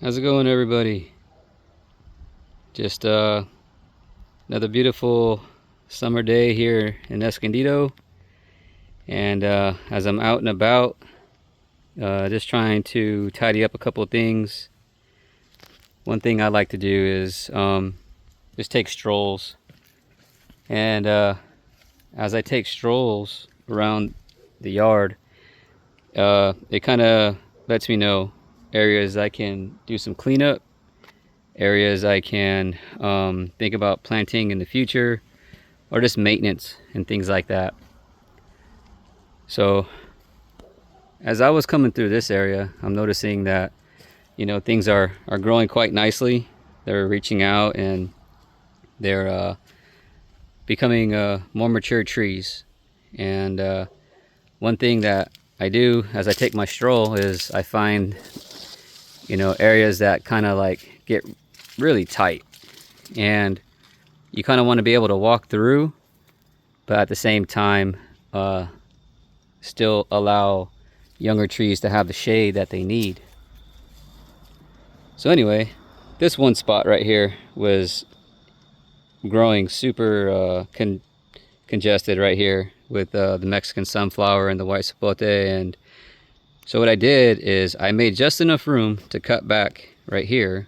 How's it going, everybody? Just another beautiful summer day here in Escondido, and as I'm out and about, just trying to tidy up a couple of things. One thing I like to do is just take strolls, and as I take strolls around the yard, it kind of lets me know areas I can do some cleanup, areas I can think about planting in the future, or just maintenance and things like that. So as I was coming through this area, I'm noticing that things are growing quite nicely. They're reaching out and they're becoming more mature trees. And one thing that I do as I take my stroll is I find areas that kind of like get really tight, and you kind of want to be able to walk through, but at the same time still allow younger trees to have the shade that they need. So anyway, this one spot right here was growing super congested right here with the Mexican sunflower and the white sapote. And so what I did is I made just enough room to cut back right here.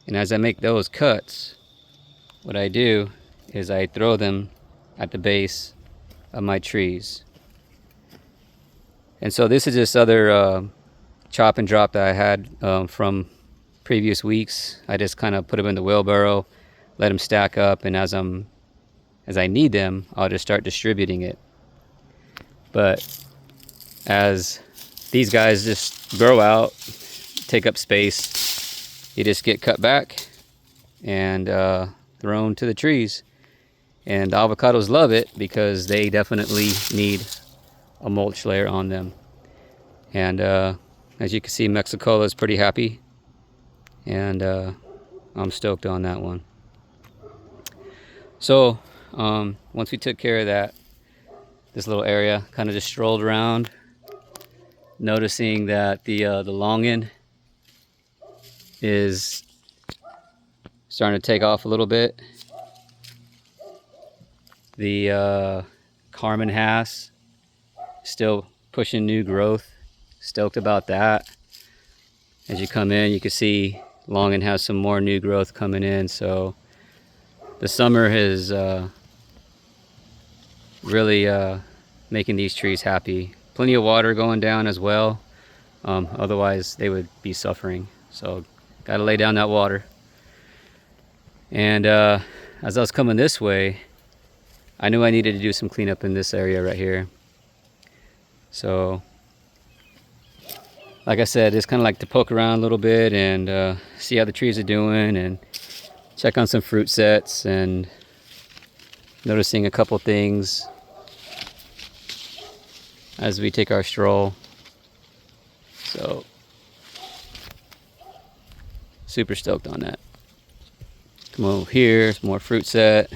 And as I make those cuts, what I do is I throw them at the base of my trees. And so this is just other chop and drop that I had from previous weeks. I just kind of put them in the wheelbarrow, let them stack up, and as I need them, I'll just start distributing it. But as these guys just grow out, take up space, you just get cut back and thrown to the trees. And the avocados love it because they definitely need a mulch layer on them. And as you can see, Mexicola is pretty happy, and I'm stoked on that one. So once we took care of that, this little area, kind of just strolled around, noticing that the longin is starting to take off a little bit. The Carmen Hass still pushing new growth. Stoked about that. As you come in, you can see longin has some more new growth coming in. So the summer is really making these trees happy. Plenty of water going down as well. Otherwise they would be suffering. So gotta lay down that water. And as I was coming this way, I knew I needed to do some cleanup in this area right here. So like I said, just kind of like to poke around a little bit and see how the trees are doing and check on some fruit sets, and noticing a couple things as we take our stroll. So super stoked on that. Come over here, some more fruit set.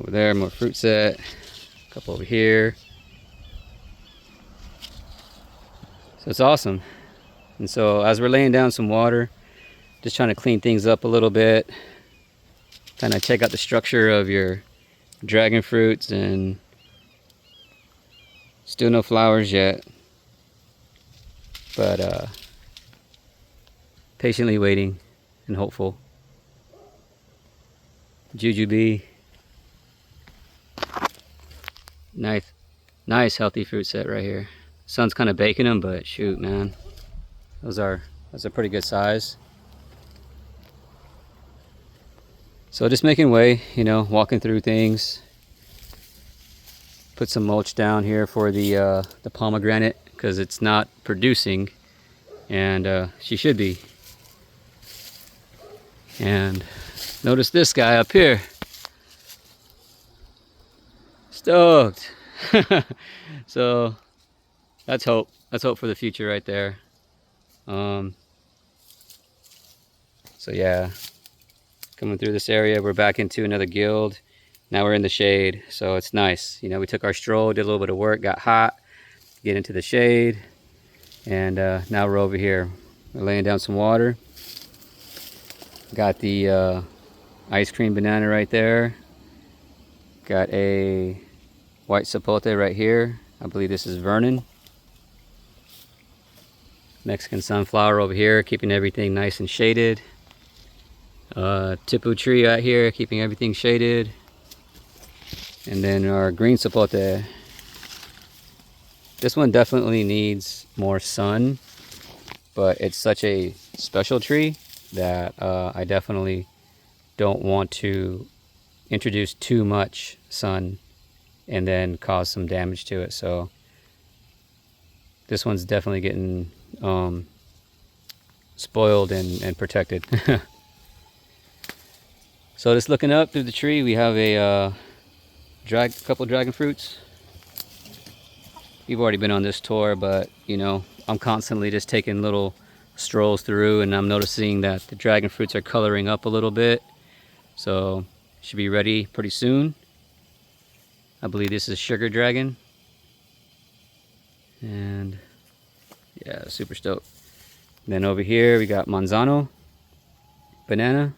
Over there, more fruit set. A couple over here. So it's awesome. And so as we're laying down some water, just trying to clean things up a little bit, kind of check out the structure of your dragon fruits, and still no flowers yet, but patiently waiting and hopeful. Jujube, nice healthy fruit set right here. Sun's kind of baking them, but shoot, man, that's a pretty good size. So just making way, walking through things. Put some mulch down here for the pomegranate because it's not producing, and she should be. And notice this guy up here. Stoked. So that's hope. That's hope for the future right there. So yeah, coming through this area, we're back into another guild. Now we're in the shade, so it's nice. We took our stroll, did a little bit of work, got hot, get into the shade, And now we're over here. We're laying down some water. Got the ice cream banana right there. Got a white sapote right here. I believe this is Vernon. Mexican sunflower over here, keeping everything nice and shaded. Tipu tree out here, keeping everything shaded. And then our green sapote. This one definitely needs more sun, but it's such a special tree that I definitely don't want to introduce too much sun and then cause some damage to it. So this one's definitely getting spoiled and protected. So just looking up through the tree, we have a couple dragon fruits. You've already been on this tour, but you know, I'm constantly just taking little strolls through, and I'm noticing that the dragon fruits are coloring up a little bit. So should be ready pretty soon. I believe this is sugar dragon. And yeah, super stoked. Then over here we got manzano banana.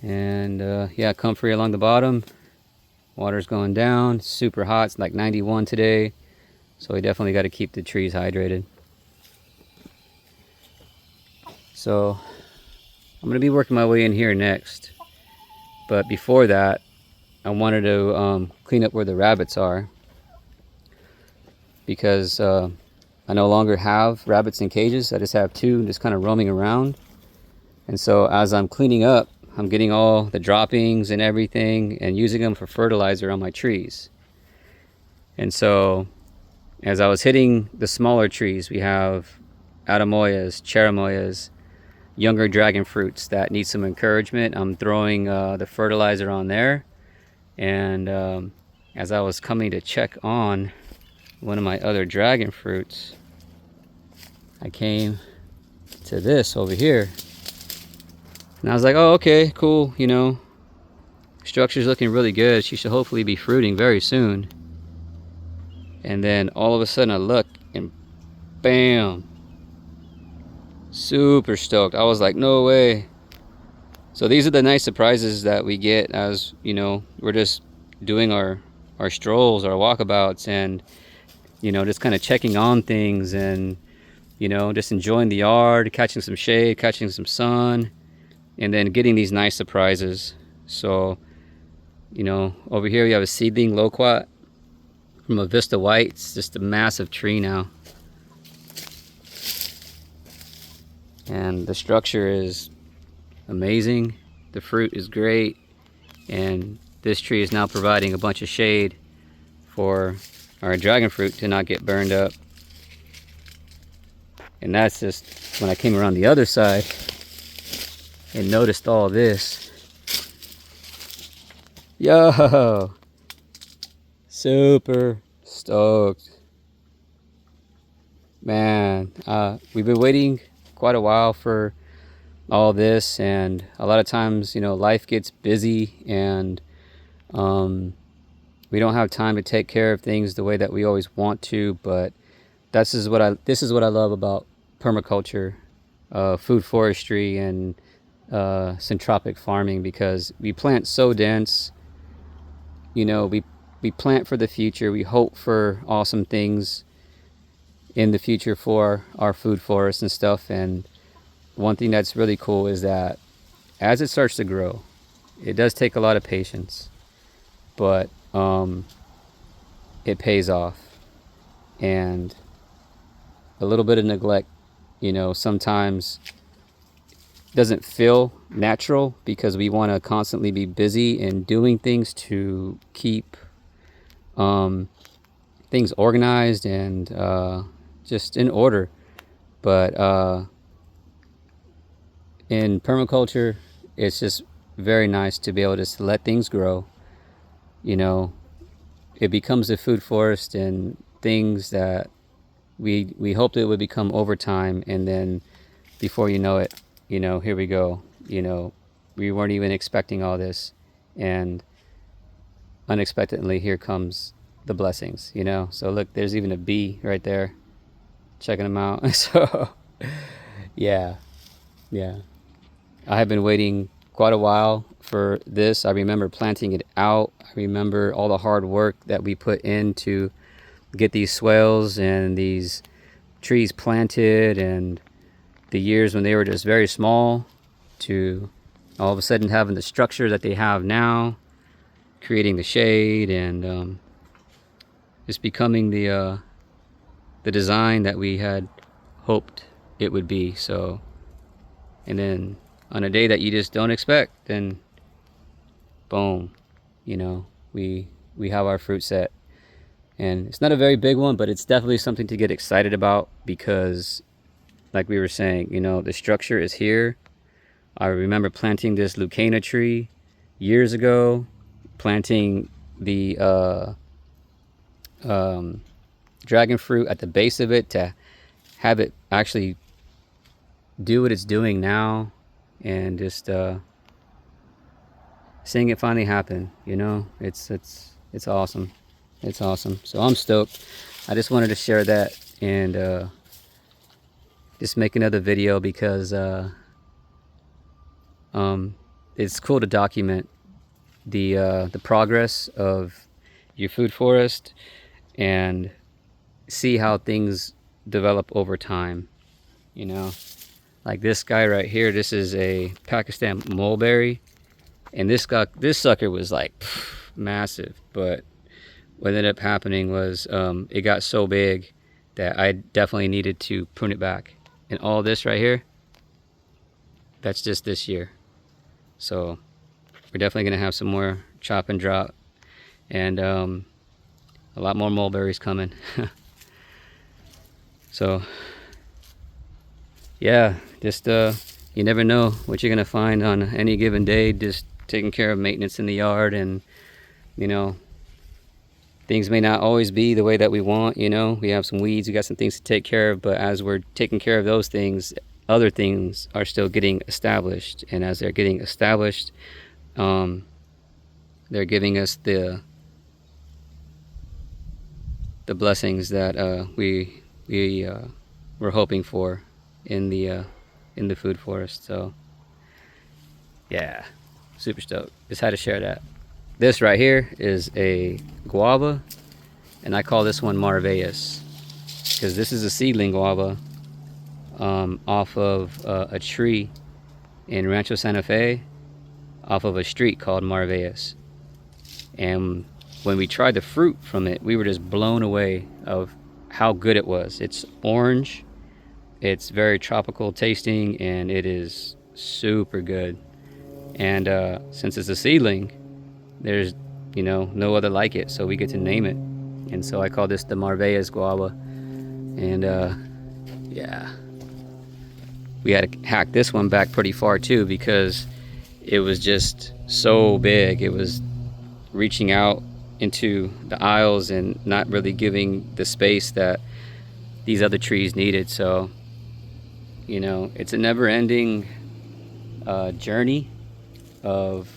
And yeah, comfrey along the bottom. Water's going down, super hot. It's like 91 today. So we definitely got to keep the trees hydrated. So I'm going to be working my way in here next. But before that, I wanted to clean up where the rabbits are. Because I no longer have rabbits in cages. I just have two just kind of roaming around. And so as I'm cleaning up, I'm getting all the droppings and everything and using them for fertilizer on my trees. And so as I was hitting the smaller trees, we have adamoyas, cherimoyas, younger dragon fruits that need some encouragement. I'm throwing the fertilizer on there. And as I was coming to check on one of my other dragon fruits, I came to this over here. And I was like, oh, okay, cool, you know, structure's looking really good. She should hopefully be fruiting very soon. And then all of a sudden I look and bam, super stoked. I was like, no way. So these are the nice surprises that we get as, you know, we're just doing our strolls, our walkabouts, and, you know, just kind of checking on things and, you know, just enjoying the yard, catching some shade, catching some sun, and then getting these nice surprises. So, you know, over here we have a seedling loquat from a Vista White. It's just a massive tree now. And the structure is amazing. The fruit is great. And this tree is now providing a bunch of shade for our dragon fruit to not get burned up. And that's just when I came around the other side and noticed all this. Yo, super stoked, man. We've been waiting quite a while for all this, and a lot of times, you know, life gets busy and we don't have time to take care of things the way that we always want to. But this is what I love about permaculture, food forestry, and syntropic farming, because we plant so dense. You know, we plant for the future. We hope for awesome things in the future for our food forests and stuff. And one thing that's really cool is that as it starts to grow, it does take a lot of patience, but it pays off. And a little bit of neglect, you know, sometimes doesn't feel natural, because we want to constantly be busy and doing things to keep things organized and just in order. But in permaculture, it's just very nice to be able to just let things grow. You know, it becomes a food forest, and things that we hoped it would become over time, and then before you know it, you know, here we go. You know, we weren't even expecting all this, and unexpectedly here comes the blessings, you know. So look, there's even a bee right there. checking them out. So yeah, yeah. I have been waiting quite a while for this. I remember planting it out. I remember all the hard work that we put in to get these swales and these trees planted, and the years when they were just very small to all of a sudden having the structure that they have now, creating the shade, and just becoming the design that we had hoped it would be. So, and then on a day that you just don't expect, then boom, you know, we have our fruit set. And it's not a very big one, but it's definitely something to get excited about because, like we were saying, you know, the structure is here. I remember planting this Lucana tree years ago, planting the dragon fruit at the base of it to have it actually do what it's doing now, and just seeing it finally happen. You know, it's awesome. It's awesome. So I'm stoked. I just wanted to share that and just make another video because it's cool to document the progress of your food forest and see how things develop over time. You know, like this guy right here, this is a Pakistan mulberry, and this sucker was like massive, but what ended up happening was it got so big that I definitely needed to prune it back. And all this right here, that's just this year. So we're definitely gonna have some more chop and drop, and a lot more mulberries coming. So yeah, just you never know what you're gonna find on any given day, just taking care of maintenance in the yard. And you know, things may not always be the way that we want. You know, we have some weeds, we got some things to take care of, but as we're taking care of those things, other things are still getting established. And as they're getting established, they're giving us the blessings that we were hoping for in the food forest. So yeah, super stoked. Just had to share that. This right here is a guava, and I call this one Marveus because this is a seedling guava off of a tree in Rancho Santa Fe, off of a street called Marveus. And when we tried the fruit from it, we were just blown away of how good it was. It's orange, it's very tropical tasting, and it is super good. And since it's a seedling, there's, you know, no other like it, so we get to name it. And so I call this the Marveus guava. And yeah, we had to hack this one back pretty far too because it was just so big. It was reaching out into the aisles and not really giving the space that these other trees needed. So, you know, it's a never-ending journey of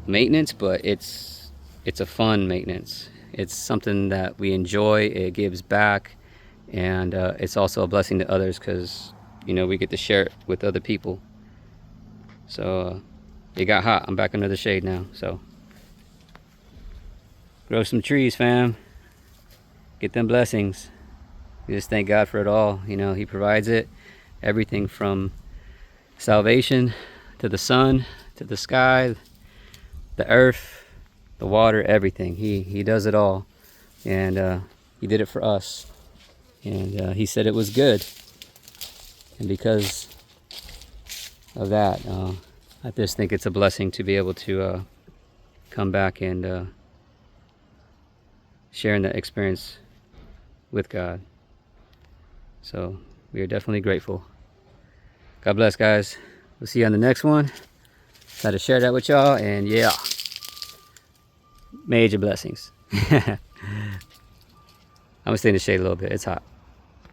maintenance, but it's a fun maintenance. It's something that we enjoy. It gives back, and it's also a blessing to others because, you know, we get to share it with other people. So it got hot. I'm back under the shade now. So grow some trees, fam. Get them blessings. We just thank God for it all. You know, He provides it. Everything from salvation to the sun, to the sky, the earth, the water, everything. He does it all. And He did it for us. And He said it was good. And because of that, I just think it's a blessing to be able to come back and sharing that experience with God. So we are definitely grateful. God bless, guys. We'll see you on the next one. Try to share that with y'all, and yeah, major blessings. I'm gonna stay in the shade a little bit. It's hot.